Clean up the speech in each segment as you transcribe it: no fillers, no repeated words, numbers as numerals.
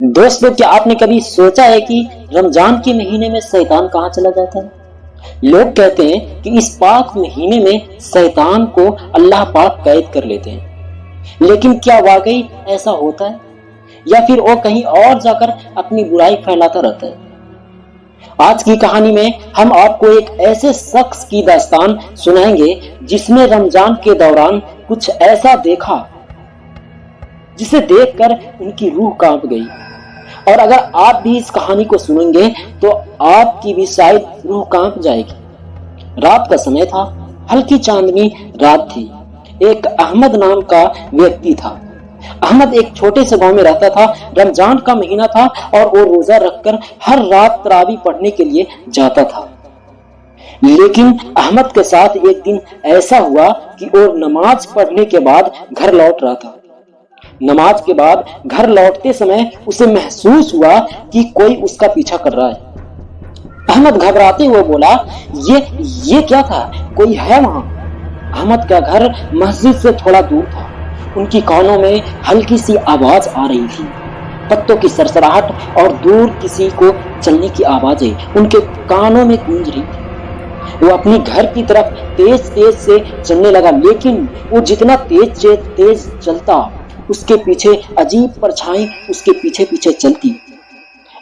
दोस्तों, क्या आपने कभी सोचा है कि रमजान के महीने में शैतान कहाँ चला जाता है? लोग कहते हैं कि इस पाक महीने में शैतान को अल्लाह पाक कैद कर लेते हैं, लेकिन क्या वाकई ऐसा होता है या फिर वो कहीं और जाकर अपनी बुराई फैलाता रहता है? आज की कहानी में हम आपको एक ऐसे शख्स की दास्तान सुनाएंगे जिसने रमजान के दौरान कुछ ऐसा देखा जिसे देखकर उनकी रूह कांप गई। और अगर आप भी इस कहानी को सुनेंगे तो आपकी भी शायद रूह कांप जाएगी। रात का समय था, हल्की चांदनी रात थी। एक अहमद नाम का व्यक्ति था। अहमद एक छोटे से गांव में रहता था। रमजान का महीना था और वो रोजा रखकर हर रात तरावी पढ़ने के लिए जाता था। लेकिन अहमद के साथ एक दिन ऐसा हुआ कि वो नमाज पढ़ने के बाद घर लौट रहा था। नमाज के बाद घर लौटते समय उसे महसूस हुआ कि कोई उसका पीछा कर रहा है। अहमद घबराते हुए बोला, ये क्या था? कोई है वहां? अहमद का घर मस्जिद से थोड़ा दूर था। उनकी कानों में हल्की सी आवाज आ रही थी, पत्तों की सरसराहट और दूर किसी को चलने की आवाजें उनके कानों में गूंज रही थी। वो अपनी घर की तरफ तेज तेज से चलने लगा, लेकिन वो जितना तेज चलता उसके पीछे अजीब परछाई उसके पीछे पीछे चलती।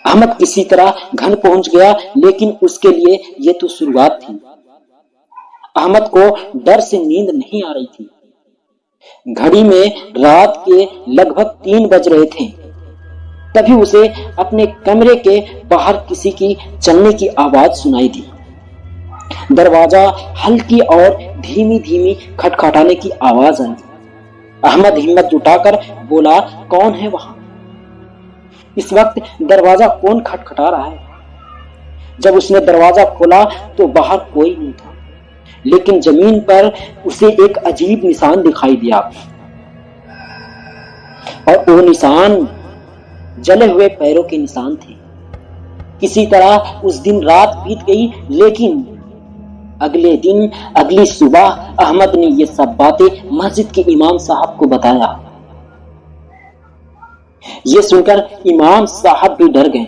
अहमद किसी तरह घर पहुंच गया, लेकिन उसके लिए ये तो शुरुआत थी। अहमद को डर से नींद नहीं आ रही थी। घड़ी में रात के लगभग 3 बज रहे थे। तभी उसे अपने कमरे के बाहर किसी की चलने की आवाज सुनाई दी। दरवाजा हल्की और धीमी धीमी खटखटाने की आवाज आई। अहमद हिम्मत जुटाकर बोला, कौन है वहां? इस वक्त दरवाजा कौन खटखटा रहा है? जब उसने दरवाजा खोला तो बाहर कोई नहीं था, लेकिन जमीन पर उसे एक अजीब निशान दिखाई दिया। और वो निशान जले हुए पैरों के निशान थे। किसी तरह उस दिन रात बीत गई, लेकिन अगले दिन अगली सुबह अहमद ने ये सब बातें मस्जिद के इमाम साहब को बताया। ये सुनकर इमाम साहब भी डर गए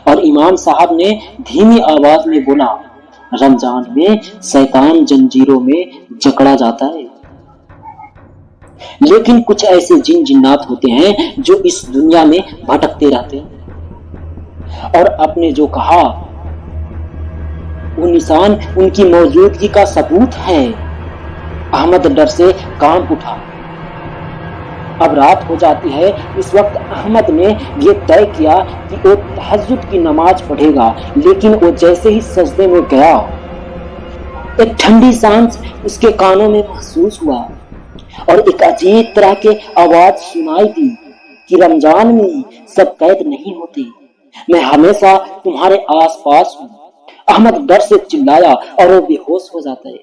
और इमाम साहब ने धीमी आवाज में बोला, रमजान में शैतान जंजीरों में जकड़ा जाता है, लेकिन कुछ ऐसे जिन जिन्नात होते हैं जो इस दुनिया में भटकते रहते हैं। और आपने जो कहा वो निशान उनकी मौजूदगी का सबूत है। अहमद डर से कांप उठा। अब रात हो जाती है। इस वक्त अहमद ने ये तय किया कि वो तहज्जुद की नमाज पढ़ेगा, लेकिन वो जैसे ही सजदे में गया, एक ठंडी सांस उसके कानों में महसूस हुआ और एक अजीब तरह के आवाज सुनाई दी कि रमजान में सब कैद नहीं होते, मैं हमेशा तुम्हारे आस पास हूं। अहमद डर से चिल्लाया और वो बेहोश हो जाता है।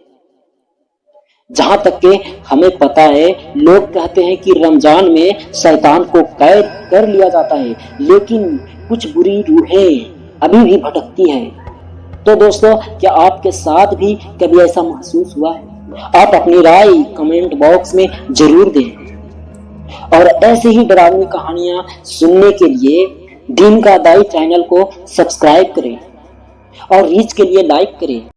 जहां तक के हमें पता है, लोग कहते हैं कि रमजान में शैतान को कैद कर लिया जाता है, लेकिन कुछ बुरी रूहें अभी भी भटकती है। तो दोस्तों, क्या आपके साथ भी कभी ऐसा महसूस हुआ है? आप अपनी राय कमेंट बॉक्स में जरूर दें। और ऐसे ही डरावनी कहानियां सुनने के लिए दीन का दाई चैनल को सब्सक्राइब करें और रीच के लिए लाइक करें।